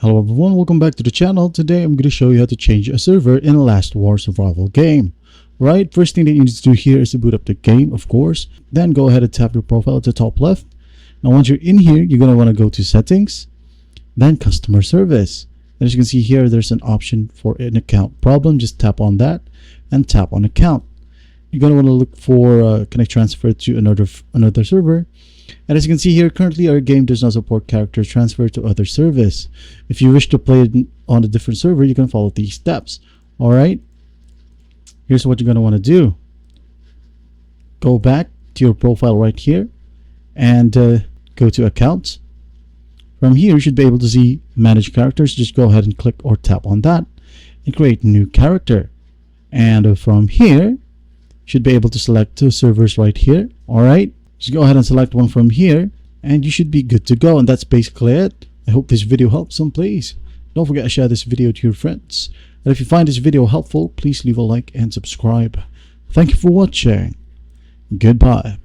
Hello everyone, welcome back to the channel. Today I'm going to show you how to change a server in a Last War survival game. Right, first thing that you need to do here is to boot up the game, of course. Then go ahead and tap your profile at the top left. Now once you're in here, you're going to want to go to settings, then customer service. And as you can see here, there's an option for an account problem. Just tap on that and tap on account. You're going to want to look for connect transfer to another server. And as you can see here, currently our game does not support character transfer to other service. If you wish to play it on a different server, you can follow these steps. Alright, here's what you're going to want to do. Go back to your profile right here and go to accounts. From here, you should be able to see manage characters. Just go ahead and click or tap on that and create a new character. And from here, you should be able to select two servers right here. Alright. Just go ahead and select one from here and you should be good to go. And that's basically it. I hope this video helps some. Please don't forget to share this video to your friends. And if you find this video helpful, please leave a like and subscribe. Thank you for watching. Goodbye.